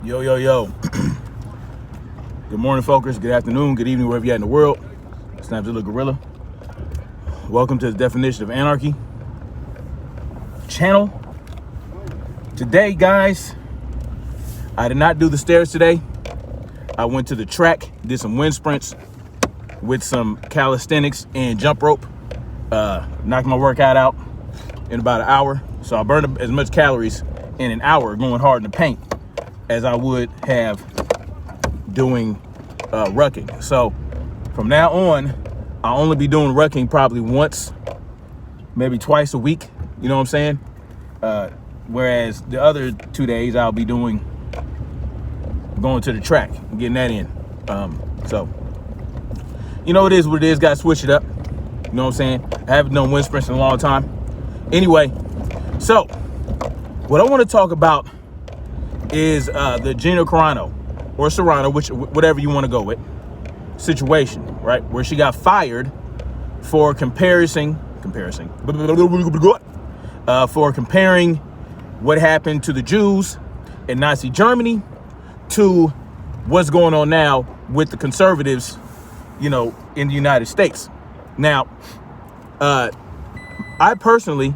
Yo, yo, yo. Good morning, folks. Good afternoon, good evening, wherever you're at in the world. It's time to look gorilla. Welcome to the Definition of Anarchy channel. Today, guys, I did not do the stairs today. I went to the track, did some wind sprints with some calisthenics and jump rope. Knocked my workout out in about an hour. So I burned as much calories in an hour going hard in the paint as I would have doing rucking. So from now on, I'll only be doing rucking probably once, maybe twice a week. You know what I'm saying? Whereas the other 2 days I'll be going to the track and getting that in. So, you know, it is what it is. Got to switch it up. You know what I'm saying? I haven't done wind sprints in a long time. Anyway, so what I want to talk about is the Gina Carano or Serrano, whatever you want to go with, situation, right? Where she got fired for comparing what happened to the Jews in Nazi Germany to what's going on now with the conservatives, you know, in the United States. Now, I personally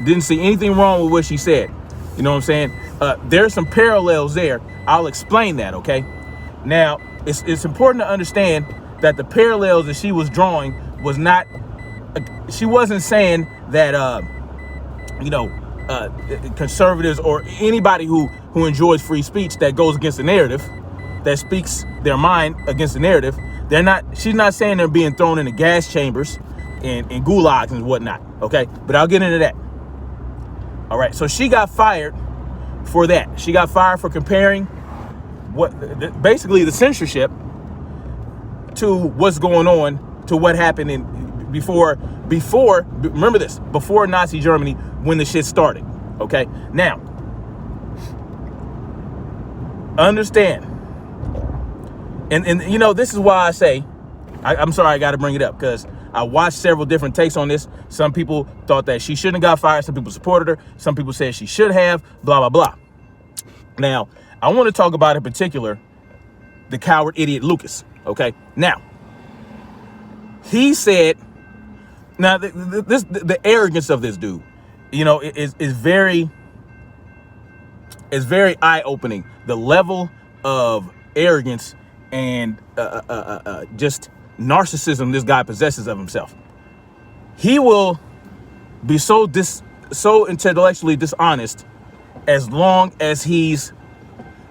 didn't see anything wrong with what she said. You know what I'm saying? There's some parallels there. I'll explain that, okay? Now, it's important to understand that the parallels that she was drawing was not, she wasn't saying that, conservatives or anybody who enjoys free speech that goes against the narrative, that speaks their mind against the narrative, she's not saying they're being thrown into gas chambers and gulags and whatnot, okay? But I'll get into that. All right, so she got fired for that. She got fired for comparing basically the censorship to what's going on to what happened before remember this, before Nazi Germany, when the shit started. Okay, now understand, and you know, this is why I say I'm sorry, I got to bring it up because I watched several different takes on this. Some people thought that she shouldn't have got fired. Some people supported her. Some people said she should have, blah, blah, blah. Now, I want to talk about in particular the coward idiot Lucas, okay? Now, he said, now the arrogance of this dude, you know, is very eye-opening. The level of arrogance and just narcissism this guy possesses of himself. He will be so intellectually dishonest as long as he's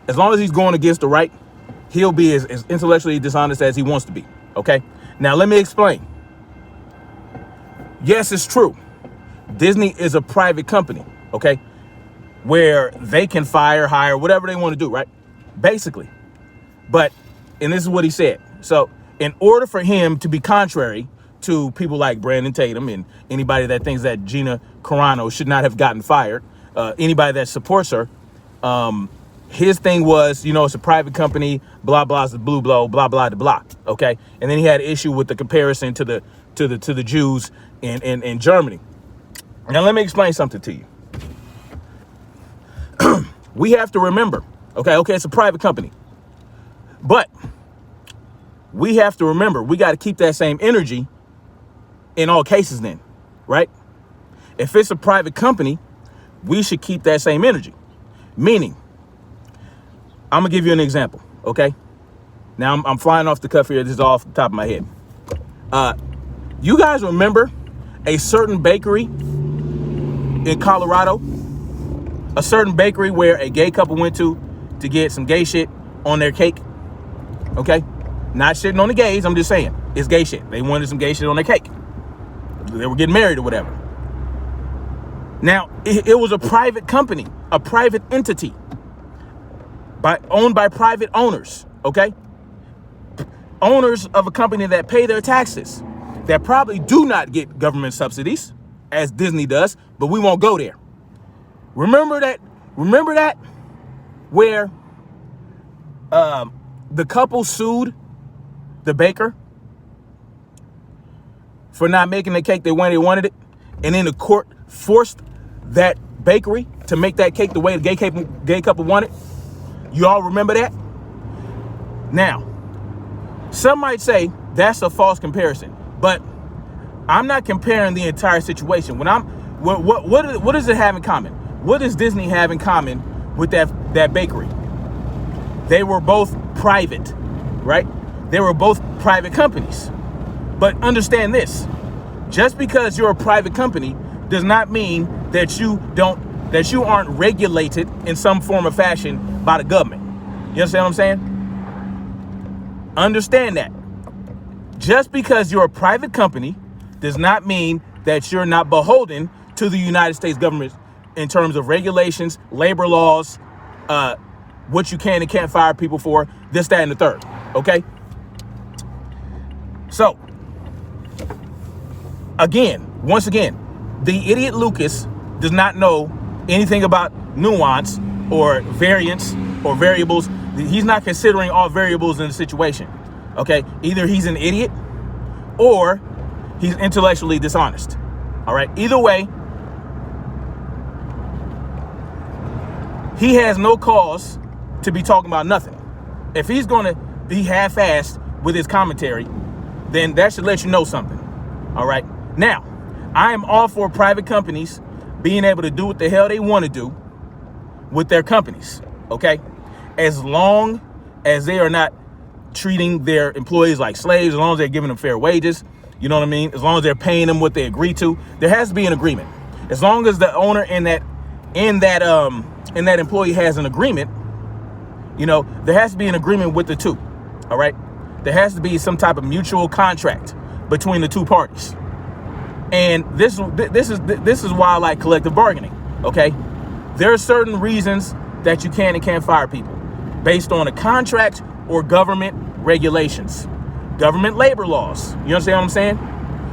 going against the right. He'll be as intellectually dishonest as he wants to be. Okay, now let me explain. Yes, it's true. Disney is a private company, okay, where they can fire, hire, whatever they want to do, right? Basically. And this is what he said. So in order for him to be contrary to people like Brandon Tatum and anybody that thinks that Gina Carano should not have gotten fired, anybody that supports her, his thing was, you know, it's a private company, blah, blah's the blue blow, blah, blah, the blah. Okay. And then he had an issue with the comparison to the Jews in Germany. Now, let me explain something to you. We have to remember, okay, it's a private company, but we have to remember, we got to keep that same energy in all cases then, right? If it's a private company, we should keep that same energy. Meaning, I'm going to give you an example, okay? Now, I'm flying off the cuff here. This is off the top of my head. You guys remember a certain bakery in Colorado? A certain bakery where a gay couple went to get some gay shit on their cake, okay? Not shitting on the gays, I'm just saying. It's gay shit. They wanted some gay shit on their cake. They were getting married or whatever. Now, it was a private company, a private entity, owned by private owners, okay? Owners of a company that pay their taxes, that probably do not get government subsidies, as Disney does, but we won't go there. Remember that where the couple sued the baker for not making the cake the way they wanted it, and then the court forced that bakery to make that cake the way the gay couple wanted. You all remember that? Now, some might say that's a false comparison, but I'm not comparing the entire situation. What does it have in common? What does Disney have in common with that bakery? They were both private, right? They were both private companies. But understand this, just because you're a private company does not mean that you aren't regulated in some form or fashion by the government. You understand what I'm saying? Understand that. Just because you're a private company does not mean that you're not beholden to the United States government in terms of regulations, labor laws, what you can and can't fire people for, this, that, and the third, okay? So, once again, the idiot Lucas does not know anything about nuance or variance or variables. He's not considering all variables in the situation, okay? Either he's an idiot or he's intellectually dishonest, all right? Either way, he has no cause to be talking about nothing. If he's going to be half-assed with his commentary, then that should let you know something, all right? Now, I am all for private companies being able to do what the hell they want to do with their companies, okay? As long as they are not treating their employees like slaves, as long as they're giving them fair wages, you know what I mean? As long as they're paying them what they agree to, there has to be an agreement. As long as the owner and that employee has an agreement, you know, there has to be an agreement with the two, all right? There has to be some type of mutual contract between the two parties. And this is why I like collective bargaining, okay? There are certain reasons that you can and can't fire people based on a contract or government regulations, government labor laws. You understand what I'm saying?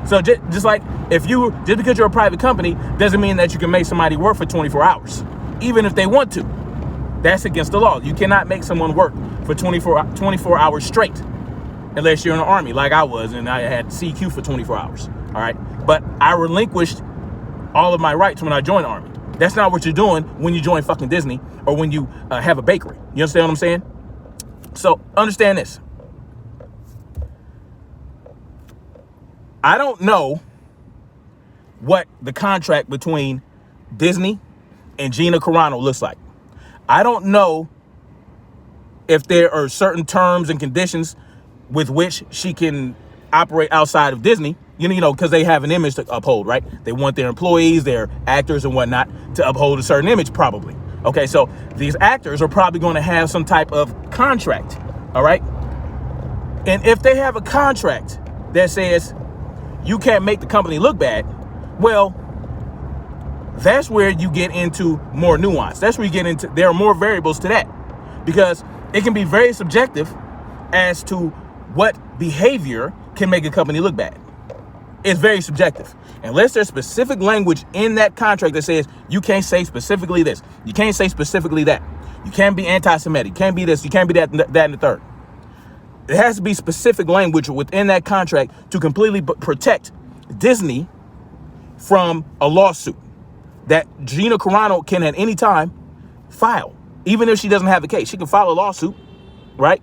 So just like just because you're a private company doesn't mean that you can make somebody work for 24 hours, even if they want to. That's against the law. You cannot make someone work for 24 hours straight unless you're in the Army like I was and I had CQ for 24 hours, all right? But I relinquished all of my rights when I joined the Army. That's not what you're doing when you join fucking Disney or when you have a bakery. You understand what I'm saying? So understand this. I don't know what the contract between Disney and Gina Carano looks like. I don't know if there are certain terms and conditions with which she can operate outside of Disney, you know, because they have an image to uphold, right? They want their employees, their actors and whatnot to uphold a certain image probably. Okay, so these actors are probably going to have some type of contract, all right? And if they have a contract that says you can't make the company look bad, well, that's where you get into more nuance. That's where you get into, there are more variables to that because it can be very subjective as to what behavior can make a company look bad. It's very subjective. Unless there's specific language in that contract that says you can't say specifically this, you can't say specifically that, you can't be anti-Semitic, you can't be this, you can't be that and the third. There has to be specific language within that contract to completely protect Disney from a lawsuit that Gina Carano can at any time file. Even if she doesn't have a case, she can file a lawsuit, right?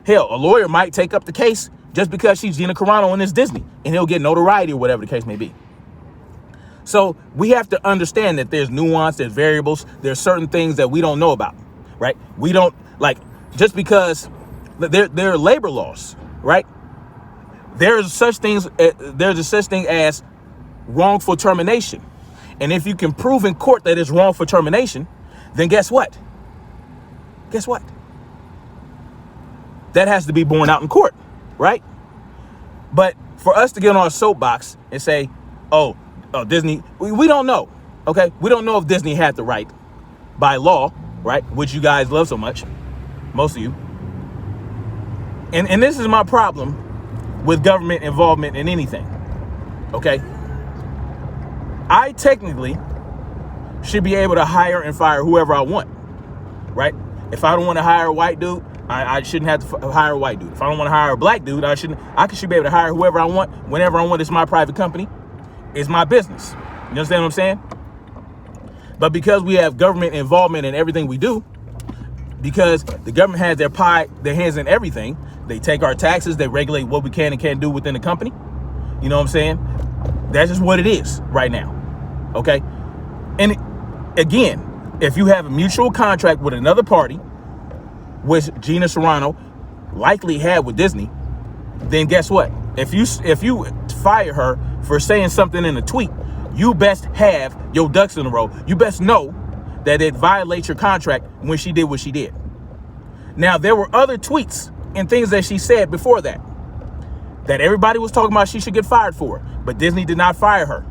Hell, a lawyer might take up the case just because she's Gina Carano and it's Disney, and he'll get notoriety or whatever the case may be. So we have to understand that there's nuance, there's variables, there's certain things that we don't know about, right? We don't, like, just because there are labor laws, right? There's a such thing as wrongful termination. And if you can prove in court that it's wrongful termination, then guess what? Guess what? That has to be borne out in court, right? But for us to get on our soapbox and say, oh, Disney, we don't know, okay? We don't know if Disney had the right by law, right? Which you guys love so much, most of you. And this is my problem with government involvement in anything, okay? I technically should be able to hire and fire whoever I want, right? If I don't want to hire a white dude, I shouldn't have to hire a white dude. If I don't want to hire a black dude, I should be able to hire whoever I want, whenever I want. It's my private company. It's my business. You understand what I'm saying? But because we have government involvement in everything we do, because the government has their hands in everything. They take our taxes, they regulate what we can and can't do within the company. You know what I'm saying? That's just what it is right now. Okay. And again, if you have a mutual contract with another party, which Gina Carano likely had with Disney, then guess what? If you fire her for saying something in a tweet, you best have your ducks in a row. You best know that it violates your contract when she did what she did. Now, there were other tweets and things that she said before that everybody was talking about she should get fired for, but Disney did not fire her.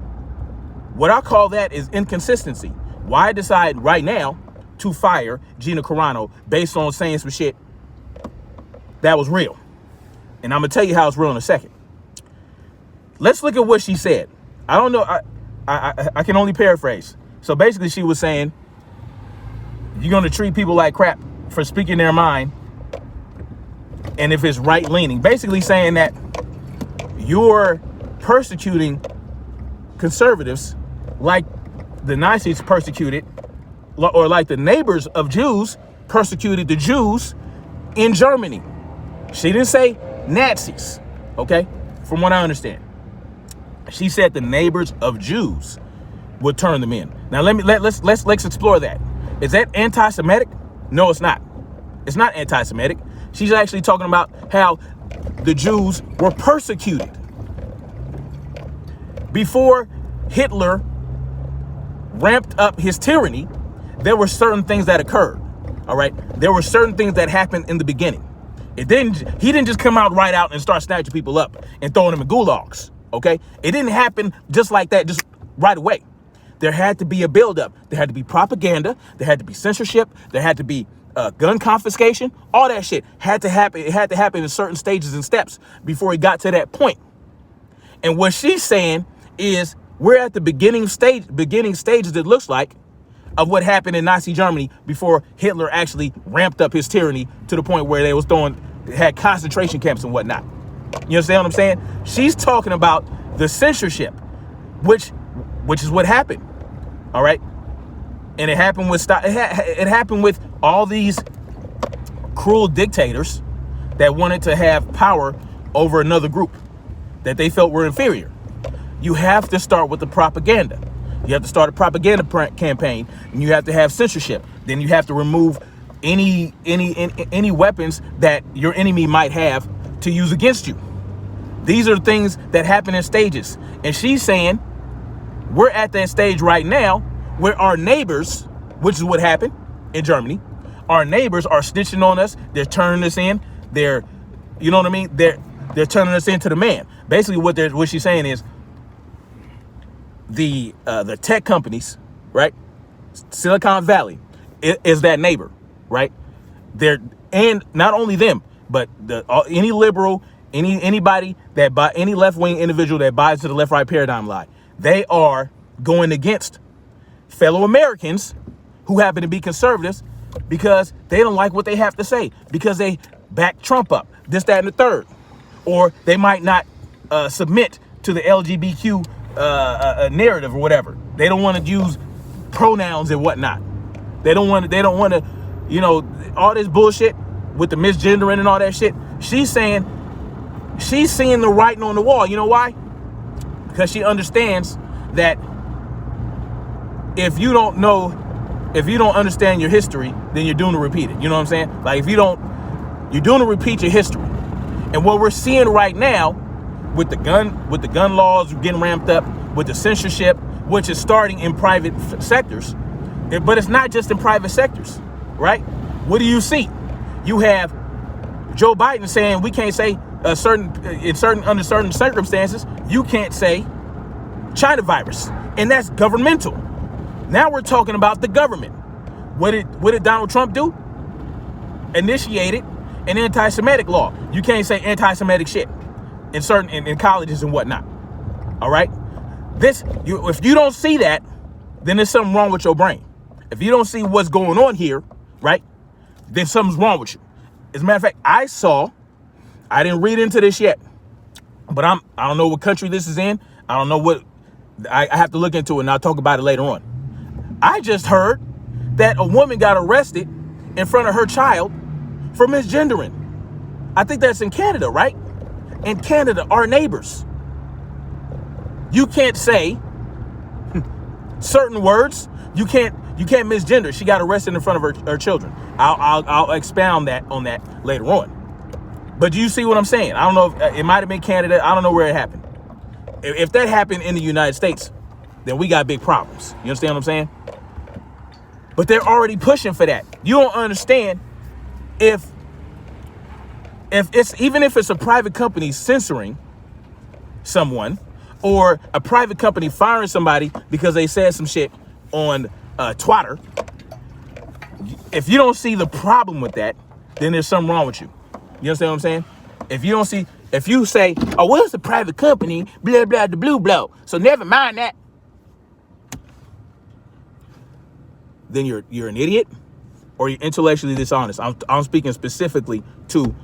What I call that is inconsistency. Why decide right now to fire Gina Carano based on saying some shit that was real? And I'm going to tell you how it's real in a second. Let's look at what she said. I don't know. I can only paraphrase. So basically she was saying, you're going to treat people like crap for speaking their mind. And if it's right leaning, basically saying that you're persecuting conservatives like the Nazis persecuted, or like the neighbors of Jews persecuted the Jews in Germany. She didn't say Nazis, okay? From what I understand, she said the neighbors of Jews would turn them in. Now let's explore that. Is that anti-Semitic? No, it's not. It's not anti-Semitic. She's actually talking about how the Jews were persecuted. Before Hitler ramped up his tyranny, there were certain things that occurred. All right. There were certain things that happened in the beginning. He didn't just come out right out and start snatching people up and throwing them in gulags. OK, it didn't happen just like that, just right away. There had to be a buildup. There had to be propaganda. There had to be censorship. There had to be gun confiscation. All that shit had to happen. It had to happen in certain stages and steps before it got to that point. And what she's saying is we're at the beginning stages, it looks like, of what happened in Nazi Germany before Hitler actually ramped up his tyranny to the point where they had concentration camps and whatnot. You understand what I'm saying? She's talking about the censorship, which is what happened. All right. And it happened with all these cruel dictators that wanted to have power over another group that they felt were inferior. You have to start with the propaganda. You have to start a propaganda campaign, and you have to have censorship. Then you have to remove any weapons that your enemy might have to use against you. These are things that happen in stages. And she's saying we're at that stage right now where our neighbors, which is what happened in Germany, our neighbors are snitching on us. They're turning us in. They're turning us into the man. Basically, what she's saying is the tech companies, right? Silicon Valley is that neighbor, right? And not only them, but any liberal, anybody that any left-wing individual that buys to the left-right paradigm lie, they are going against fellow Americans who happen to be conservatives because they don't like what they have to say, because they back Trump up, this, that, and the third, or they might not submit to the LGBTQ narrative or whatever. They don't want to use pronouns and whatnot. They don't want to, all this bullshit with the misgendering and all that shit. She's saying she's seeing the writing on the wall. You know why? Because she understands that if you don't understand your history, then you're doomed to repeat it. You know what I'm saying? Like you're doomed to repeat your history. And what we're seeing right now with the gun laws getting ramped up, with the censorship, which is starting in private sectors, but it's not just in private sectors, right? What do you see? You have Joe Biden saying we can't say under certain circumstances, you can't say China virus, and that's governmental. Now we're talking about the government. What did Donald Trump do? Initiated an anti-Semitic law. You can't say anti-Semitic shit in colleges and whatnot. All right. If you don't see that, then there's something wrong with your brain. If you don't see what's going on here, right, then something's wrong with you. As a matter of fact, I didn't read into this yet, but I don't know what country this is in. I don't know what. I have to look into it, and I'll talk about it later on. I just heard that a woman got arrested in front of her child for misgendering. I think that's in Canada, right? In Canada, our neighbors. You can't say certain words. You can't misgender. She got arrested in front of her children. I'll expound on that later on. But do you see what I'm saying? I don't know if it might have been Canada. I don't know where it happened. If that happened in the United States, then we got big problems. You understand what I'm saying? But they're already pushing for that. You don't understand if it's, even if it's a private company censoring someone, or a private company firing somebody because they said some shit on Twitter. If you don't see the problem with that, then there's something wrong with you. You understand what I'm saying? If you say, oh, well, it's a private company, blah, blah, the blue blow, so never mind that, then you're an idiot or you're intellectually dishonest. I'm speaking specifically to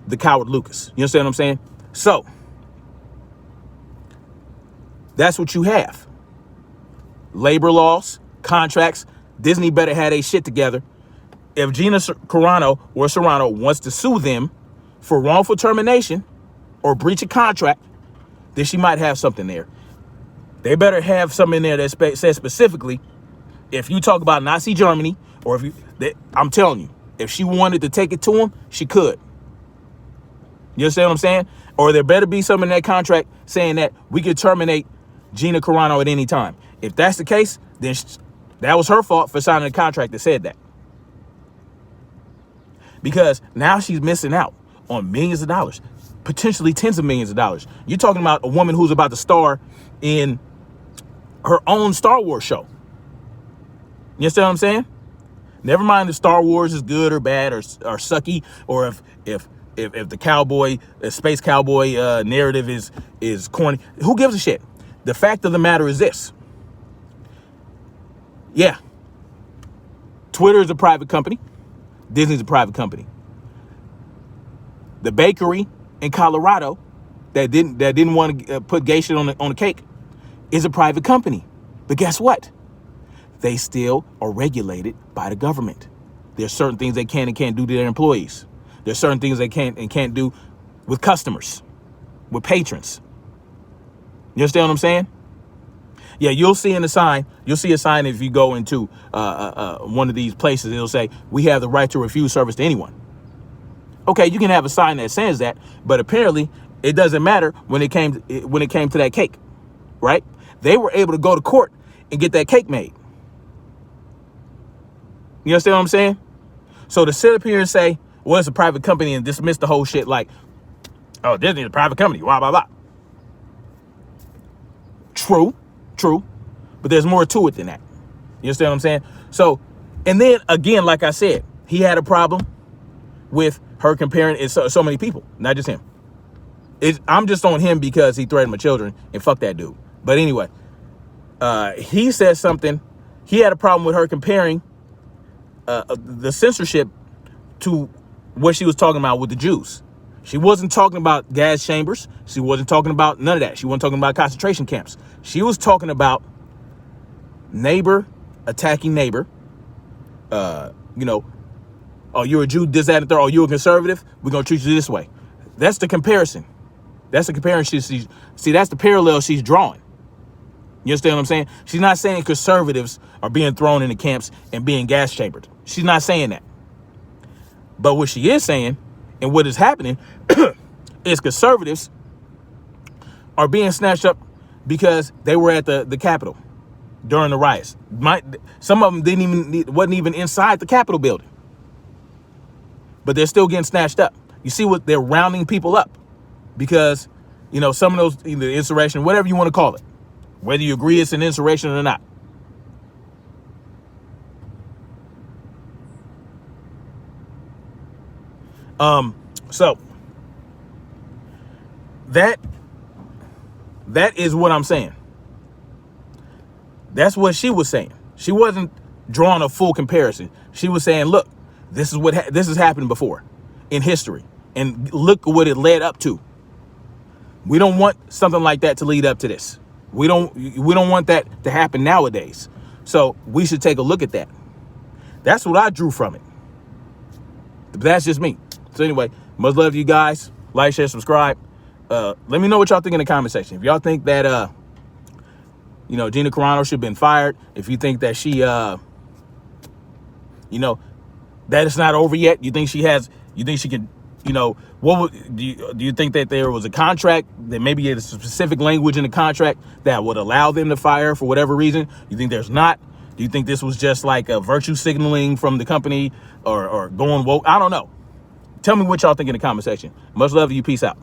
the coward Lucas. You understand what I'm saying? So that's what you have. Labor laws, contracts. Disney better have their shit together. If Gina Carano or Serrano wants to sue them for wrongful termination or breach of contract, then she might have something there. They better have something in there that says specifically, if you talk about Nazi Germany, or I'm telling you, if she wanted to take it to them, she could. You understand what I'm saying? Or there better be something in that contract saying that we could terminate Gina Carano at any time. If that's the case, then that was her fault for signing a contract that said that. Because now she's missing out on millions of dollars, potentially tens of millions of dollars. You're talking about a woman who's about to star in her own Star Wars show. You understand what I'm saying? Never mind if Star Wars is good or bad or sucky, or if the cowboy, space cowboy narrative is corny. Who gives a shit? The fact of the matter is this. Yeah. Twitter is a private company. Disney's a private company. The bakery in Colorado that didn't want to put gay shit on the cake is a private company. But guess what? They still are regulated by the government. There's certain things they can and can't do to their employees. There's certain things they can and can't do with customers, with patrons. You understand what I'm saying? Yeah, you'll see a sign if you go into one of these places. It'll say, we have the right to refuse service to anyone. Okay, you can have a sign that says that, but apparently it doesn't matter when it came to that cake, right? They were able to go to court and get that cake made. You understand what I'm saying? So to sit up here and say, well, it's a private company, and dismiss the whole shit like, oh, Disney is a private company, blah, blah, blah. True, but there's more to it than that. You understand what I'm saying? So, and then again, like I said, he had a problem with her comparing it so many people, not just him. I'm just on him because he threatened my children, and fuck that dude. But anyway, he said something. He had a problem with her comparing the censorship to what she was talking about with the Jews. She wasn't talking about gas chambers. She wasn't talking about none of that. She wasn't talking about concentration camps. She was talking about neighbor attacking neighbor. Oh, you're a Jew, this, that, and third. Oh, you're a conservative? We're going to treat you this way. That's the comparison. That's the comparison. See, that's the parallel she's drawing. You understand what I'm saying? She's not saying conservatives are being thrown into camps and being gas chambered. She's not saying that. But what she is saying, and what is happening, is conservatives are being snatched up because they were at the Capitol during the riots. Some of them wasn't even inside the Capitol building, but they're still getting snatched up. You see what they're rounding people up because, some of those, either insurrection, whatever you want to call it, whether you agree it's an insurrection or not. So that is what I'm saying. That's what she was saying. She wasn't drawing a full comparison. She was saying, look, this has happened before in history, and look what it led up to. We don't want something like that to lead up to this. We don't want that to happen nowadays. So we should take a look at that. That's what I drew from it. But that's just me. So anyway, much love to you guys. Like, share, subscribe. Let me know what y'all think in the comment section. If y'all think that, you know, Gina Carano should have been fired. If you think that she, you know, that it's not over yet. You think she can, you know, do you think that there was a contract, that maybe a specific language in the contract that would allow them to fire for whatever reason? You think there's not? Do you think this was just like a virtue signaling from the company or going woke? I don't know. Tell me what y'all think in the comment section. Much love to you. Peace out.